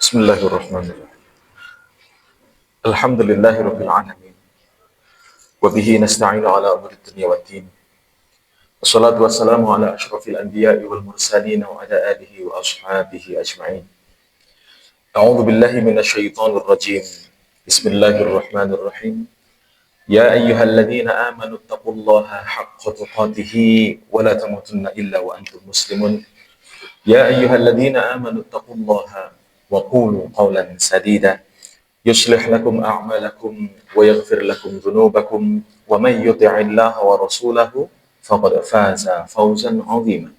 Bismillahirrahmanirrahim. Alhamdulillahirabbil alamin. Wa bihi nasta'inu ala umuri dunya waddin. Wassalatu wassalamu ala asyrafil anbiya'i wal mursalin wa ala alihi wa ashabihi ajma'in. A'udzu billahi minasyaitonir rajim. Bismillahirrahmanirrahim. Ya ayyuhalladzina amanu taqullaha haqqa tuqatih wa la tamutunna illa wa antum muslimun. Ya ayyuhalladzina amanu taqullaha wa qulu qawlan sadida. يصلح لكم أعمالكم ويغفر لكم ذنوبكم ومن يطع الله ورسوله فقد فاز فوزا عظيما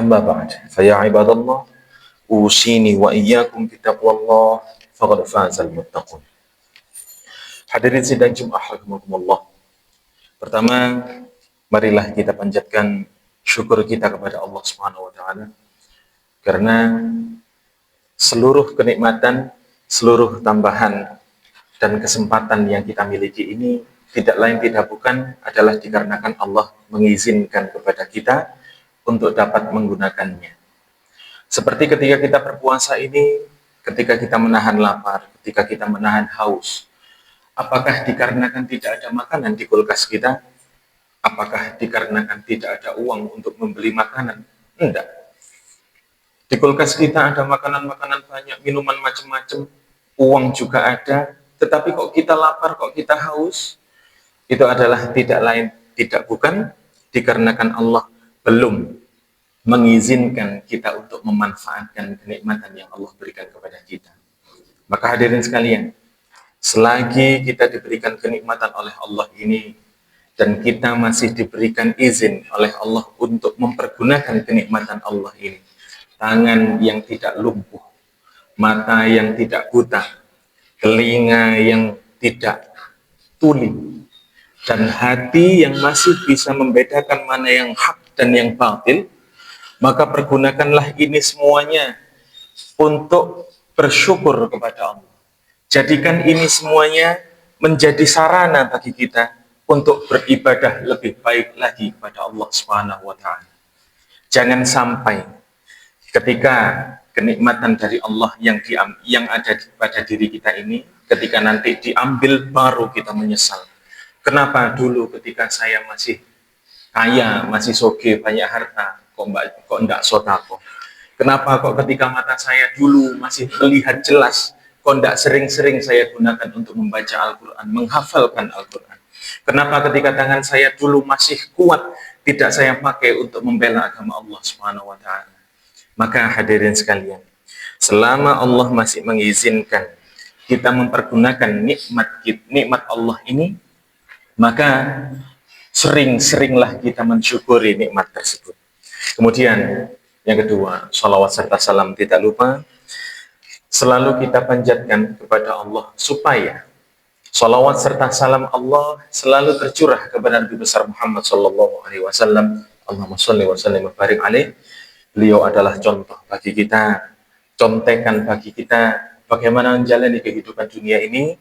أما بعد فيا عباد الله أوصيني وإياكم بتقوى الله فقد فاز المتقون. Hadirin sidang Jumat rahimakumullah. Pertama, marilah kita panjatkan syukur kita kepada Allah Subhanahu wa taala karena seluruh kenikmatan, seluruh tambahan dan kesempatan yang kita miliki ini tidak lain tidak bukan adalah dikarenakan Allah mengizinkan kepada kita untuk dapat menggunakannya. Seperti ketika kita berpuasa ini, ketika kita menahan lapar, ketika kita menahan haus, apakah dikarenakan tidak ada makanan di kulkas kita? Apakah dikarenakan tidak ada uang untuk membeli makanan? Tidak. Di kulkas kita ada makanan-makanan banyak, minuman macam-macam, uang juga ada, tetapi kok kita lapar, kok kita haus, itu adalah tidak lain, tidak bukan, dikarenakan Allah belum mengizinkan kita untuk memanfaatkan kenikmatan yang Allah berikan kepada kita. Maka hadirin sekalian, selagi kita diberikan kenikmatan oleh Allah ini, dan kita masih diberikan izin oleh Allah untuk mempergunakan kenikmatan Allah ini, tangan yang tidak lumpuh, mata yang tidak buta, telinga yang tidak tuli, dan hati yang masih bisa membedakan mana yang hak dan yang batil, maka pergunakanlah ini semuanya untuk bersyukur kepada Allah. Jadikan ini semuanya menjadi sarana bagi kita untuk beribadah lebih baik lagi kepada Allah Subhanahu wa taala. Jangan sampai ketika kenikmatan dari Allah yang ada pada diri kita ini, ketika nanti diambil baru kita menyesal. Kenapa dulu ketika saya masih kaya, masih soge, banyak harta, kok enggak sodako? Kenapa kok ketika mata saya dulu masih melihat jelas, kok enggak sering-sering saya gunakan untuk membaca Al-Quran, menghafalkan Al-Quran? Kenapa ketika tangan saya dulu masih kuat, tidak saya pakai untuk membela agama Allah Subhanahu wa taala? Maka hadirin sekalian, selama Allah masih mengizinkan kita mempergunakan nikmat Allah ini, maka sering-seringlah kita mensyukuri nikmat tersebut. Kemudian yang kedua, salawat serta salam tidak lupa selalu kita panjatkan kepada Allah supaya salawat serta salam Allah selalu tercurah kepada Nabi besar Muhammad sallallahu alaihi wasallam. Allahumma shalli wa sallim wa barik alaihi. Beliau adalah contoh bagi kita, contekan bagi kita bagaimana menjalani kehidupan dunia ini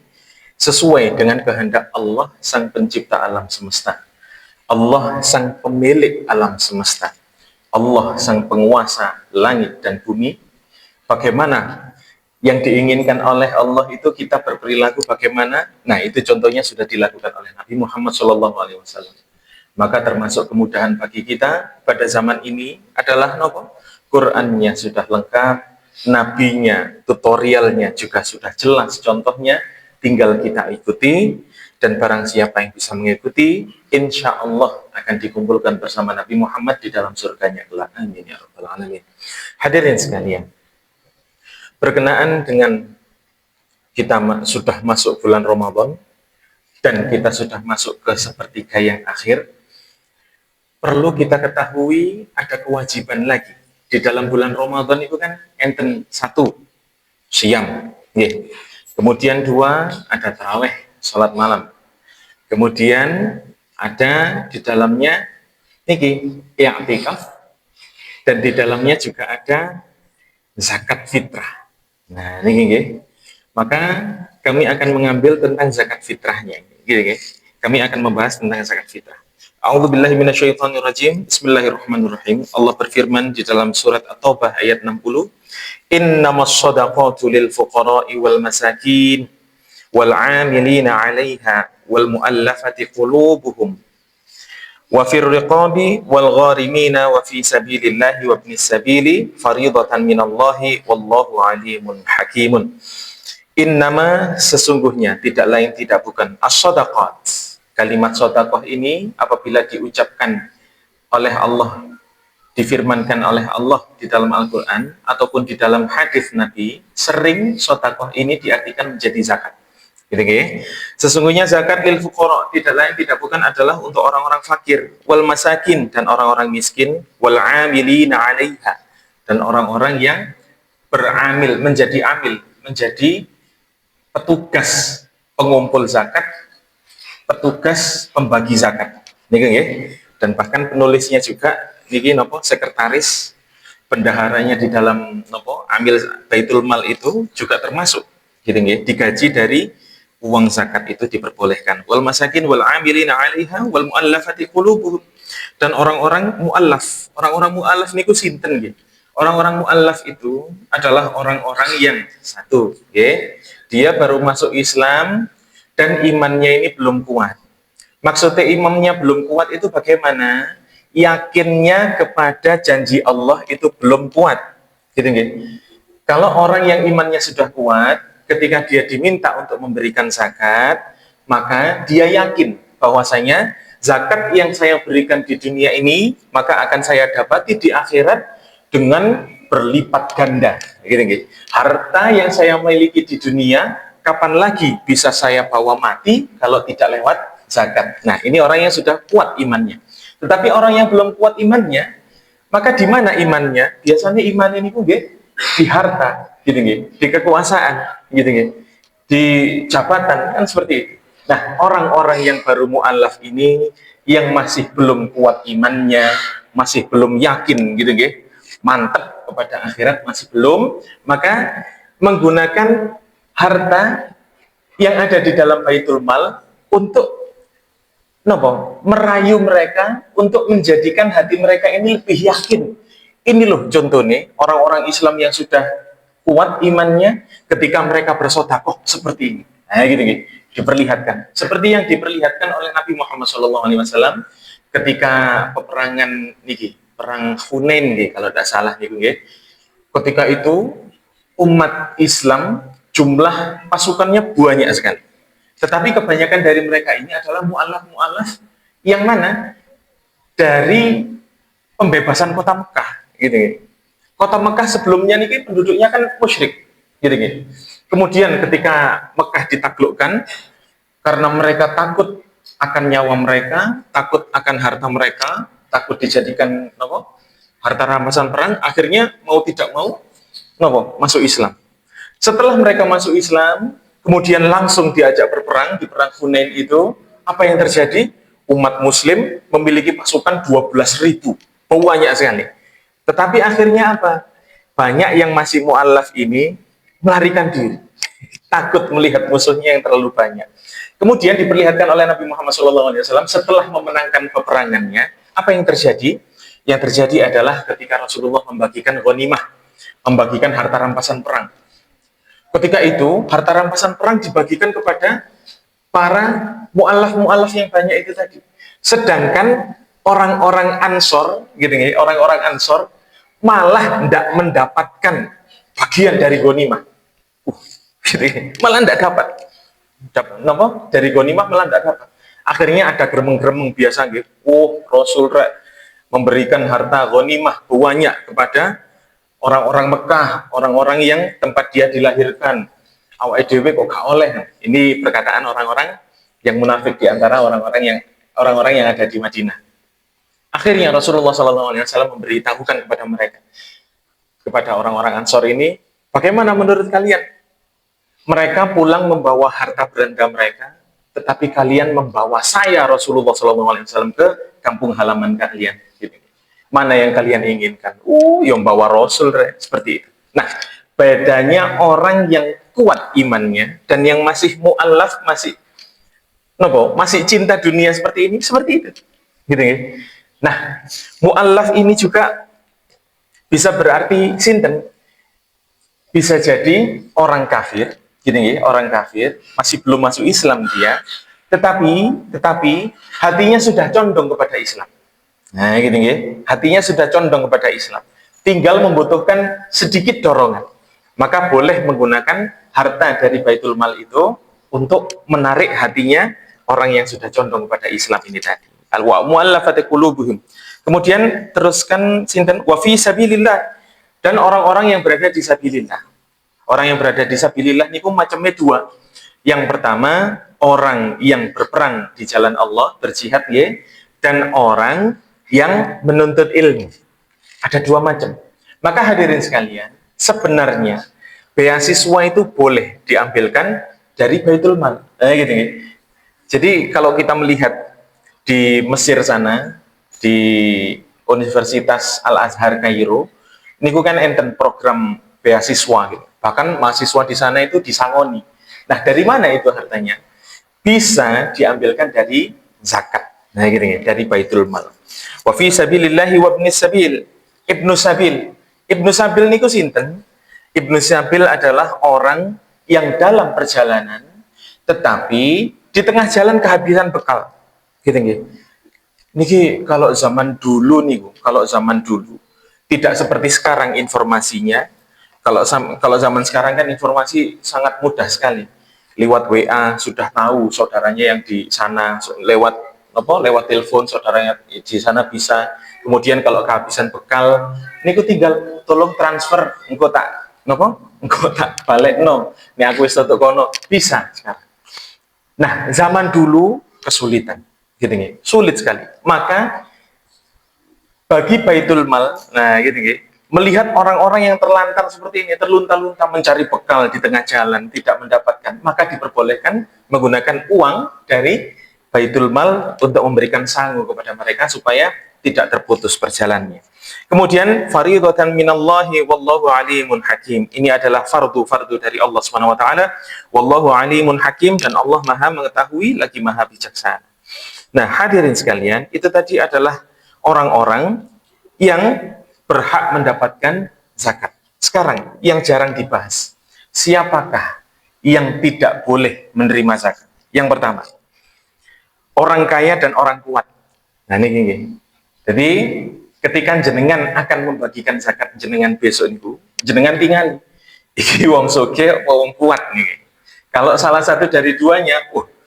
sesuai dengan kehendak Allah, sang pencipta alam semesta. Allah, sang pemilik alam semesta. Allah, sang penguasa langit dan bumi. Bagaimana yang diinginkan oleh Allah itu kita berperilaku bagaimana? Nah, itu contohnya sudah dilakukan oleh Nabi Muhammad SAW. Maka termasuk kemudahan bagi kita pada zaman ini adalah nopo? Qurannya sudah lengkap, nabinya, tutorialnya juga sudah jelas, contohnya tinggal kita ikuti, dan barang siapa yang bisa mengikuti, insya Allah akan dikumpulkan bersama Nabi Muhammad di dalam surganya kelak. Amin ya rabbal alamin. Hadirin sekalian, berkenaan dengan kita sudah masuk bulan Ramadan dan kita sudah masuk ke sepertiga yang akhir, perlu kita ketahui ada kewajiban lagi. Di dalam bulan Ramadan itu kan enten satu, siam. Kemudian dua, ada taraweh, salat malam. Kemudian ada di dalamnya i'tikaf, dan di dalamnya juga ada zakat fitrah. Nah, ini maka kami akan mengambil tentang zakat fitrahnya. Kami akan membahas tentang zakat fitrah. A'udzubillahi minasyaitonirrajim. Bismillahirrahmanirrahim. Allah berfirman di dalam surat At-Taubah ayat 60, Innamas shadaqatu lil fuqara'i wal masakin wal 'amilina 'alaiha wal mu'allafati qulubuhum wa fir riqabi wal gharimina wa fi sabilillahi wa ibnis sabili fardhatan minallahi wallahu alimun hakimun. Innama sesungguhnya tidak lain tidak bukan as-shadaqat. Kalimat sedekah ini apabila diucapkan oleh Allah, difirmankan oleh Allah di dalam Al-Qur'an ataupun di dalam hadis Nabi, sering sedekah ini diartikan menjadi zakat. Gitu nggih. Sesungguhnya zakat lil fuqara tidak lain tidak bukan adalah untuk orang-orang fakir, wal masakin dan orang-orang miskin, wal 'amilina 'alaiha dan orang-orang yang beramil, menjadi petugas pengumpul zakat, petugas pembagi zakat. Niki nggih. Dan bahkan penulisnya juga niki napa sekretaris bendaharanya di dalam napa amil Baitul Mal itu juga termasuk gitu nggih, digaji dari uang zakat itu diperbolehkan. Wal masakin wal 'amilina 'alaiha wal mu'allafati qulubuhum dan orang-orang mu'allaf. Orang-orang mu'allaf niku sinten nggih? Orang-orang mu'allaf itu adalah orang-orang yang satu nggih, dia baru masuk Islam dan imannya ini belum kuat. Maksudnya imannya belum kuat itu bagaimana? Yakinnya kepada janji Allah itu belum kuat. Gitu nggih. Kalau orang yang imannya sudah kuat, ketika dia diminta untuk memberikan zakat, maka dia yakin bahwasanya zakat yang saya berikan di dunia ini maka akan saya dapati di akhirat dengan berlipat ganda. Gitu nggih. Harta yang saya miliki di dunia kapan lagi bisa saya bawa mati kalau tidak lewat zakat. Nah, ini orang yang sudah kuat imannya. Tetapi orang yang belum kuat imannya, maka di mana imannya? Biasanya iman ini nggih di harta, gitu nggih, di kekuasaan, gitu nggih, di jabatan, kan seperti itu. Nah, orang-orang yang baru mu'allaf ini yang masih belum kuat imannya, masih belum yakin, gitu nggih, mantap kepada akhirat masih belum, maka menggunakan harta yang ada di dalam Baitul Mal untuk merayu mereka, untuk menjadikan hati mereka ini lebih yakin. Ini loh contohnya orang-orang Islam yang sudah kuat imannya ketika mereka bersedekah seperti ini. Nah, gitu. Diperlihatkan seperti yang diperlihatkan oleh Nabi Muhammad SAW ketika peperangan niki, perang Hunain nggih kalau tidak salah niku nggih. Ketika itu umat Islam jumlah pasukannya banyak sekali. Tetapi kebanyakan dari mereka ini adalah mu'allaf yang mana dari pembebasan kota Mekah, gitu. Kota Mekah sebelumnya nih penduduknya kan musyrik, gitu. Kemudian ketika Mekah ditaklukkan, karena mereka takut akan nyawa mereka, takut akan harta mereka, takut dijadikan harta rampasan perang, akhirnya mau tidak mau masuk Islam. Setelah mereka masuk Islam, kemudian langsung diajak berperang di perang Hunain itu, apa yang terjadi? Umat muslim memiliki pasukan 12.000, banyak sekali. Tetapi akhirnya apa? Banyak yang masih mu'allaf ini melarikan diri, takut melihat musuhnya yang terlalu banyak. Kemudian diperlihatkan oleh Nabi Muhammad SAW setelah memenangkan peperangannya, apa yang terjadi? Yang terjadi adalah ketika Rasulullah membagikan ghanimah, membagikan harta rampasan perang. Ketika itu, harta rampasan perang dibagikan kepada para mu'allaf yang banyak itu tadi. Sedangkan orang-orang Ansor, gitu nih, orang-orang Ansor malah tidak mendapatkan bagian dari ghanimah. Gitu, malah tidak dapat. Dari ghanimah malah tidak dapat. Akhirnya ada geremeng-geremeng biasa gitu. Rasul memberikan harta ghanimah banyak kepada orang-orang Mekah, orang-orang yang tempat dia dilahirkan. Awake dhewe kok gak oleh. Ini perkataan orang-orang yang munafik di antara orang-orang yang ada di Madinah. Akhirnya Rasulullah SAW memberitahukan kepada mereka, kepada orang-orang Ansor ini, bagaimana menurut kalian? Mereka pulang membawa harta beranda mereka, tetapi kalian membawa saya Rasulullah SAW ke kampung halaman kalian. Gitu. Mana yang kalian inginkan? Yang bawa Rasul, seperti itu. Nah, bedanya orang yang kuat imannya dan yang masih mu'allaf, masih cinta dunia seperti ini, seperti itu. Gitu ya. Nah, mu'allaf ini juga bisa berarti sinten. Bisa jadi orang kafir, gini ya, orang kafir masih belum masuk Islam dia, tetapi hatinya sudah condong kepada Islam. Nah, gini ya, hatinya sudah condong kepada Islam. Tinggal membutuhkan sedikit dorongan. Maka boleh menggunakan harta dari Baitul Mal itu untuk menarik hatinya orang yang sudah condong kepada Islam ini tadi. Al-mu'allafati qulubuhum. Kemudian teruskan sinten wa fi sabilillah, dan orang-orang yang berada di sabilillah. Orang yang berada di sabilillah niku macamnya dua. Yang pertama, orang yang berperang di jalan Allah, berjihad ya, dan orang yang menuntut ilmu. Ada dua macam. Maka hadirin sekalian, sebenarnya beasiswa itu boleh diambilkan dari Baitul Mal. Gitu ya. Jadi kalau kita melihat di Mesir sana, di Universitas Al-Azhar Kairo, ini kan enten program beasiswa gitu. Bahkan mahasiswa di sana itu disangoni. Nah, dari mana itu hartanya? Bisa diambilkan dari zakat. Nah, gitu ya, dari Baitul Mal. Wa fi sabilillahi wa ibnis sabil. Ibnu Sabil. Ibnu Sabil niku sinten? Ibnu Sabil adalah orang yang dalam perjalanan tetapi di tengah jalan kehabisan bekal. Gitu nggih. Niki kalau zaman dulu niku, kalau zaman dulu tidak seperti sekarang informasinya. Kalau zaman sekarang kan informasi sangat mudah sekali. Lewat WA sudah tahu saudaranya yang di sana, lewat lewat telepon saudaranya di sana bisa. Kemudian kalau kehabisan bekal, niku tinggal tolong transfer, engko tak engko tak balik no. Nih aku wis tutuk kono, bisa sekarang. Nah, zaman dulu kesulitan, gitu nih, sulit sekali. Maka bagi Baitul Mal, nah gitu nih, melihat orang-orang yang terlantar seperti ini, terlunta-lunta mencari bekal di tengah jalan, tidak mendapatkan, maka diperbolehkan menggunakan uang dari Baitul Mal untuk memberikan sangu kepada mereka supaya tidak terputus perjalanannya. Kemudian faridatan minallahi wallahu alimun hakim. Ini adalah fardu dari Allah Subhanahu wa taala. Wallahu alimun hakim, dan Allah Maha mengetahui lagi Maha bijaksana. Nah, hadirin sekalian, itu tadi adalah orang-orang yang berhak mendapatkan zakat. Sekarang yang jarang dibahas, siapakah yang tidak boleh menerima zakat? Yang pertama, orang kaya dan orang kuat. Nah, ini. Jadi ketika jenengan akan membagikan zakat jenengan besok niku, jenengan tinggal iki wong soge wong kuat nih. Kalau salah satu dari duanya,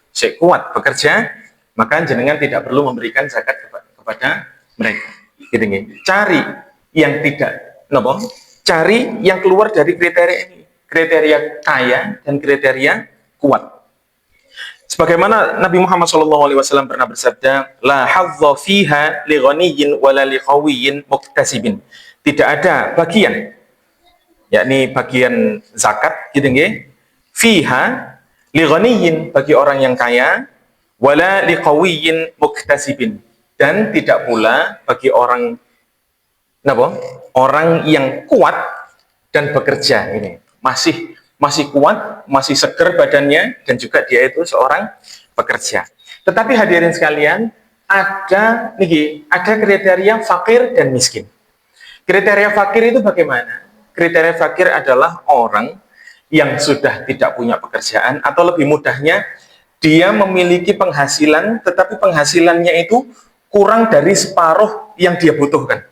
saya kuat bekerja, maka jenengan tidak perlu memberikan zakat kepada mereka. Gitu nih. Cari yang tidak, cari yang keluar dari kriteria ini, kriteria kaya dan kriteria kuat. Sebagaimana Nabi Muhammad SAW pernah bersabda, la hadza fiha li ghaniyyin wala li qawiyyin muktasibin. Tidak ada bagian, yakni bagian zakat, gitu nggih, fiha li ghaniyyin, bagi orang yang kaya, wala li qawiyyin muktasibin, dan tidak pula bagi orang orang yang kuat dan bekerja. Ini masih kuat, masih seger badannya, dan juga dia itu seorang pekerja. Tetapi hadirin sekalian, ada kriteria fakir dan miskin. Kriteria fakir itu bagaimana? Kriteria fakir adalah orang yang sudah tidak punya pekerjaan, atau lebih mudahnya, dia memiliki penghasilan, tetapi penghasilannya itu kurang dari separuh yang dia butuhkan.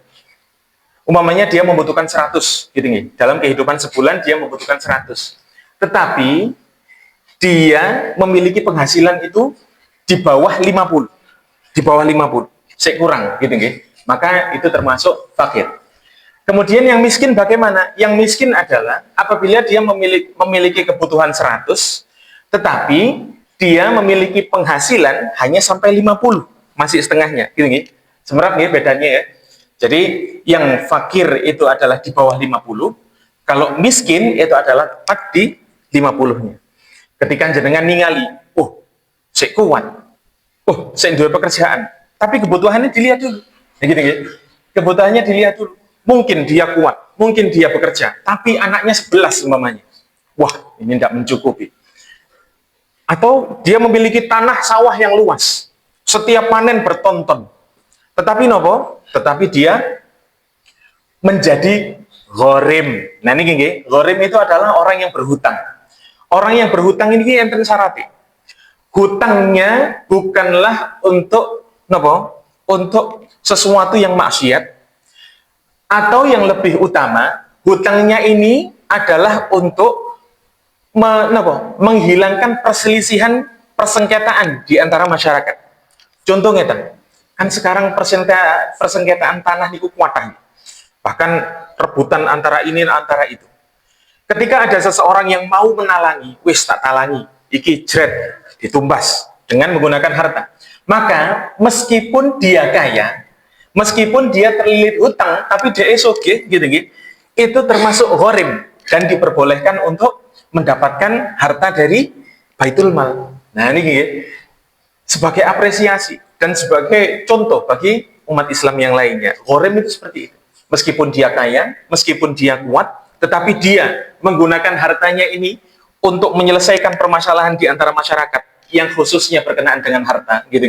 Umpamanya dia membutuhkan 100, gitu nih. Dalam kehidupan sebulan dia membutuhkan 100. Tetapi dia memiliki penghasilan itu di bawah 50. Di bawah 50. Saya kurang, gitu nih. Maka itu termasuk fakir. Kemudian yang miskin bagaimana? Yang miskin adalah apabila dia memiliki kebutuhan 100, tetapi dia memiliki penghasilan hanya sampai 50, masih setengahnya, gitu nih. Semerap nih bedanya ya. Jadi yang fakir itu adalah di bawah 50, kalau miskin itu adalah tepat di 50-nya. Ketika jenengan ningali, saya kuat, saya dua pekerjaan, tapi kebutuhannya dilihat dulu. Gitu. Kebutuhannya dilihat dulu. Mungkin dia kuat, mungkin dia bekerja, tapi anaknya 11 umpamanya. Wah, ini tidak mencukupi. Atau dia memiliki tanah sawah yang luas, setiap panen bertonton. Tetapi dia menjadi Ghorim. Nah ini gini, ghorim itu adalah orang yang berhutang. Orang yang berhutang ini enten syaratnya. Hutangnya bukanlah untuk apa? Untuk sesuatu yang maksiat, atau yang lebih utama, hutangnya ini adalah untuk menghilangkan perselisihan persengketaan di antara masyarakat. Contohnya kan sekarang persengketaan tanah itu kuatah. Bahkan rebutan antara ini dan antara itu. Ketika ada seseorang yang mau menalangi, wis tak talangi, iki jret, ditumbas dengan menggunakan harta. Maka meskipun dia kaya, meskipun dia terlilit utang, tapi dia SOG, gitu, itu termasuk ghorim dan diperbolehkan untuk mendapatkan harta dari Baitul Mal. Nah ini sebagai apresiasi dan sebagai contoh bagi umat Islam yang lainnya. Ghorim itu seperti itu. Meskipun dia kaya, meskipun dia kuat, tetapi dia menggunakan hartanya ini untuk menyelesaikan permasalahan di antara masyarakat yang khususnya berkenaan dengan harta, gitu.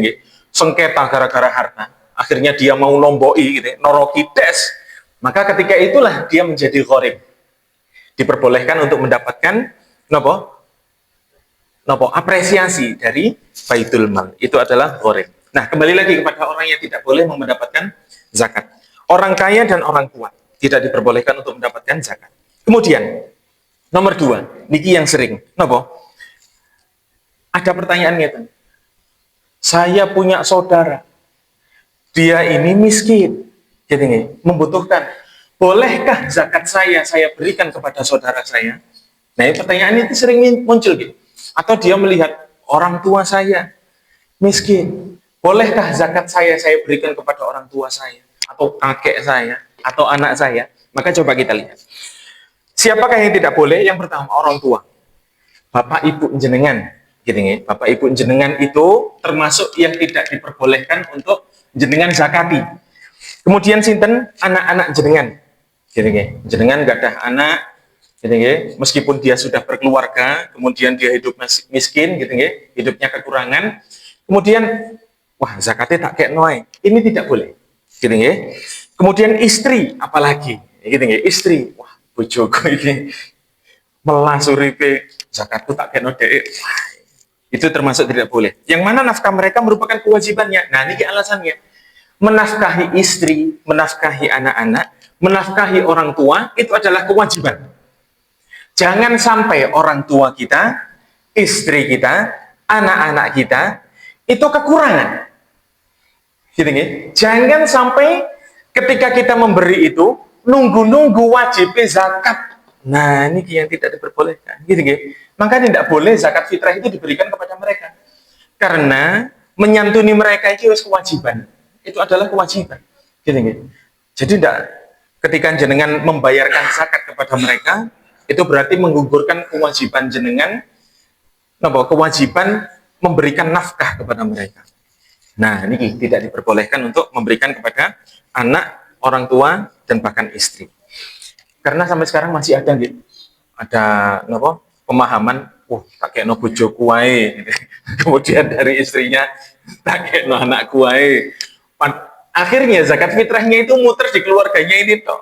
Sengketa gara-gara harta. Akhirnya dia mau nomboi, gitu, noroki tes. Maka ketika itulah dia menjadi ghorim. Diperbolehkan untuk mendapatkan apresiasi dari Baitul Mal. Itu adalah ghorim. Nah, kembali lagi kepada orang yang tidak boleh mendapatkan zakat. Orang kaya dan orang kuat tidak diperbolehkan untuk mendapatkan zakat. Kemudian, nomor 2, niki yang sering. Ada pertanyaan gitu. Saya punya saudara, dia ini miskin, jadi membutuhkan. Bolehkah zakat saya berikan kepada saudara saya? Nah, pertanyaan itu sering muncul gitu. Atau dia melihat orang tua saya miskin, bolehkah zakat saya berikan kepada orang tua saya? Atau kakek saya, atau anak saya? Maka coba kita lihat. Siapakah yang tidak boleh? Yang pertama, orang tua. Bapak ibu jenengan. Bapak ibu jenengan itu termasuk yang tidak diperbolehkan untuk jenengan zakati. Kemudian sinten anak-anak jenengan. Jenengan gak ada anak, meskipun dia sudah berkeluarga, kemudian dia hidup miskin, hidupnya kekurangan. Kemudian, wah zakatnya tak kayak noy. Ini tidak boleh. Kemudian istri, apalagi istri, wah bojoku ini melasuripe zakatku tak kena dhek. Itu termasuk tidak boleh. Yang mana nafkah mereka merupakan kewajibannya. Nah, ini alasannya. Menafkahi istri, menafkahi anak-anak, menafkahi orang tua itu adalah kewajiban. Jangan sampai orang tua kita, istri kita, anak-anak kita itu kekurangan. Jangan sampai ketika kita memberi itu nunggu-nunggu wajib zakat. Nah, ini yang tidak diperbolehkan. Maka tidak boleh zakat fitrah itu diberikan kepada mereka. Karena menyantuni mereka itu kewajiban. Itu adalah kewajiban. Jadi ketika jenengan membayarkan zakat kepada mereka, itu berarti menggugurkan kewajiban jenengan, kewajiban memberikan nafkah kepada mereka. Nah, ini tidak diperbolehkan untuk memberikan kepada anak, orang tua, dan bahkan istri. Karena sampai sekarang masih ada pemahaman, tak kayak bojoku wae. Kemudian dari istrinya, tak kayak anakku wae. Akhirnya zakat fitrahnya itu muter di keluarganya ini toh.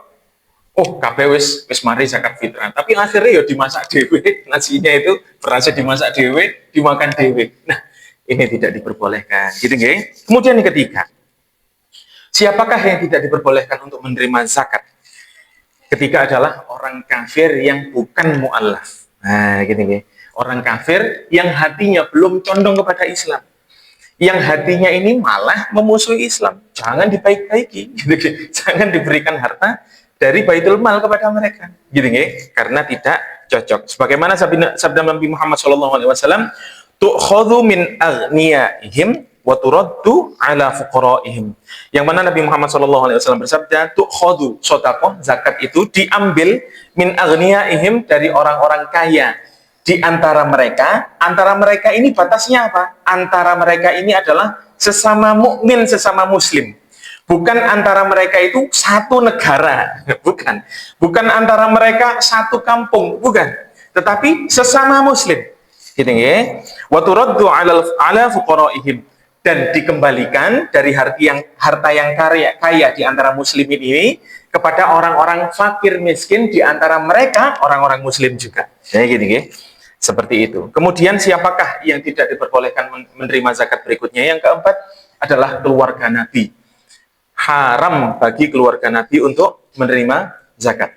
Kabeh wis mari zakat fitrah. Tapi akhirnya ya dimasak dewe, nasinya itu berasnya dimasak dewe, dimakan dewe. Nah, ini tidak diperbolehkan. Kemudian yang ketiga, siapakah yang tidak diperbolehkan untuk menerima zakat? Ketiga adalah orang kafir yang bukan mu'allaf. Nah, orang kafir yang hatinya belum condong kepada Islam. Yang hatinya ini malah memusuhi Islam. Jangan dibaik-baiki. Jangan diberikan harta dari Baitul Mal kepada mereka. Karena tidak cocok. Sebagaimana sabda Nabi Muhammad SAW, tu'khadhu min aghniyaihim wa turaddu ala fuqaraihim. Yang mana Nabi Muhammad SAW bersabda, tu'khadhu sedekah zakat itu diambil min aghniyaihim dari orang-orang kaya di antara mereka ini batasnya apa? Antara mereka ini adalah sesama mukmin, sesama muslim. Bukan antara mereka itu satu negara, bukan antara mereka satu kampung, bukan. Tetapi sesama muslim. Wa turaddu ala fuqaraihim, dan dikembalikan dari harta yang kaya di antara muslimin ini kepada orang-orang fakir miskin di antara mereka orang-orang muslim juga. Ya gitu ya. Seperti itu. Kemudian siapakah yang tidak diperbolehkan menerima zakat berikutnya? Yang keempat adalah keluarga Nabi. Haram bagi keluarga Nabi untuk menerima zakat.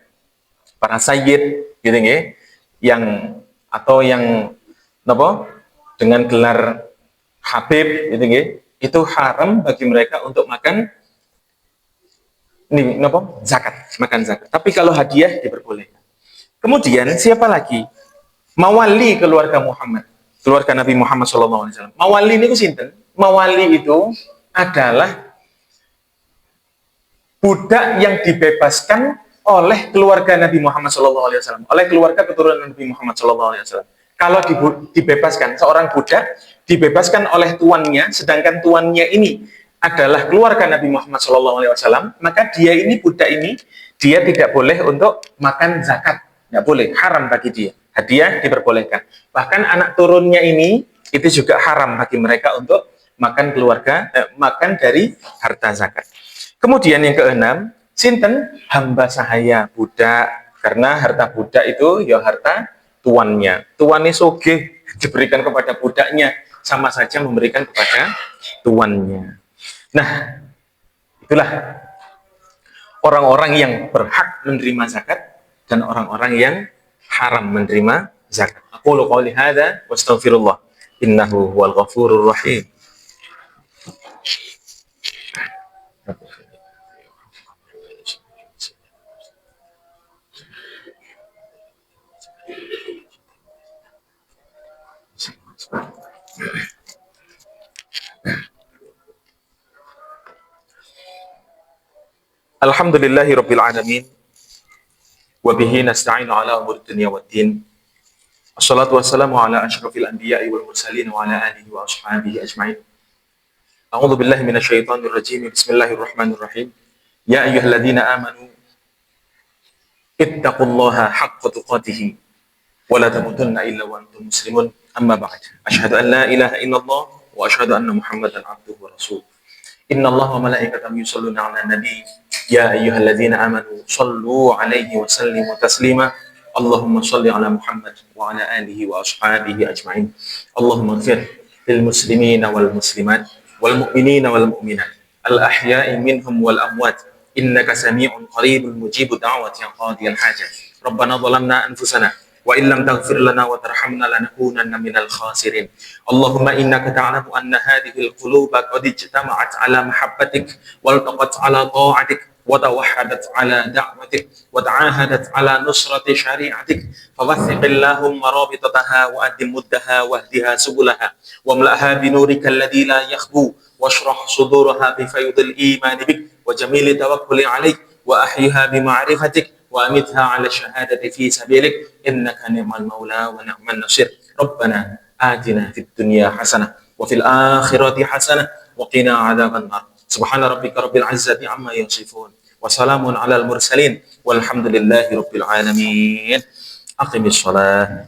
Para sayyid gitu ya, yang atau yang apa? Dengan gelar Habib gitu ya, itu haram bagi mereka untuk makan ini apa? Zakat, makan zakat. Tapi kalau hadiah diperbolehkan. Kemudian siapa lagi? Mawali keluarga Muhammad, keluarga Nabi Muhammad SAW. Mawali ini sinten? Mawali itu adalah budak yang dibebaskan oleh keluarga Nabi Muhammad SAW, oleh keluarga keturunan Nabi Muhammad SAW. Kalau dibebaskan, seorang budak dibebaskan oleh tuannya, sedangkan tuannya ini adalah keluarga Nabi Muhammad SAW, maka dia ini, budak ini, dia tidak boleh untuk makan zakat. Tidak boleh, haram bagi dia. Hadiah diperbolehkan. Bahkan anak turunnya ini, itu juga haram bagi mereka untuk makan makan dari harta zakat. Kemudian yang keenam, sinten hamba sahaya budak, karena harta budak itu ya harta tuannya. Tuannya sugih diberikan kepada budaknya, sama saja memberikan kepada tuannya. Nah, itulah orang-orang yang berhak menerima zakat dan orang-orang yang haram menerima zakat. Aqulu qouli hadza wa astaghfirullah innahu huwal ghafurur rahim. Alhamdulillahi rabbil alamin wa bihi nasta'inu ala umuri dunya waddin. Wassalatu wassalamu ala asyrafil anbiya'i wal mursalin wa ala alihi wa ashabihi ajma'in. A'udzu billahi minasyaitonir rajim. Bismillahirrahmanirrahim. Ya ayyuhalladzina amanu ittaqullaha haqqa tuqatih wa la tamutunna illa wa antum muslimun. Amma ba'd. Asyhadu an la ilaha illallah wa asyhadu anna Muhammadan abduhu wa rasuluh. Innallaha wa malaikatahu yusholluna 'alan nabi. Ya ayyuhalladzina amanu shallu 'alaihi wa sallimu taslima. Allahumma shalli 'ala Muhammad wa 'ala alihi wa ashabihi ajma'in. Allahumma ighfir lil muslimina wal muslimat wal mu'minina wal mu'minat al ahya'i minhum wal amwat innaka sami'un qaribun mujibud da'wati ya qadiyal hajat. Rabbana zalamna anfusana wa illam taghfir lana wa tarhamna lanakunanna minal khasirin. Allahumma innaka ta'lamu anna hadhihi al-quluba qad ijtama'at ala mahabbatik wal taqat ala ta'atik wa tawahhadat ala da'watik wa ta'ahadat ala nusrati syari'atik fawathiq Allahumma rabitataha wa addim muddaha wahdiha subulaha wa mla'ha bi nurika alladhi la yakhbu washrah suduraha bi faydil iman bik wa jamili tawakkuli 'alaik wa ahyiha bi ma'rifatik wa amitha 'ala syahadati fi sabilik innaka ni'mal maula wa ni'man nasir. Rabbana atina fid dunya hasanah wa fil akhirati hasanah wa qina 'adzaban nar. Subhana rabbika rabbil 'izzati 'amma yasifun wa salamun 'alal mursalin walhamdulillahi rabbil alamin. Aqimis shalah.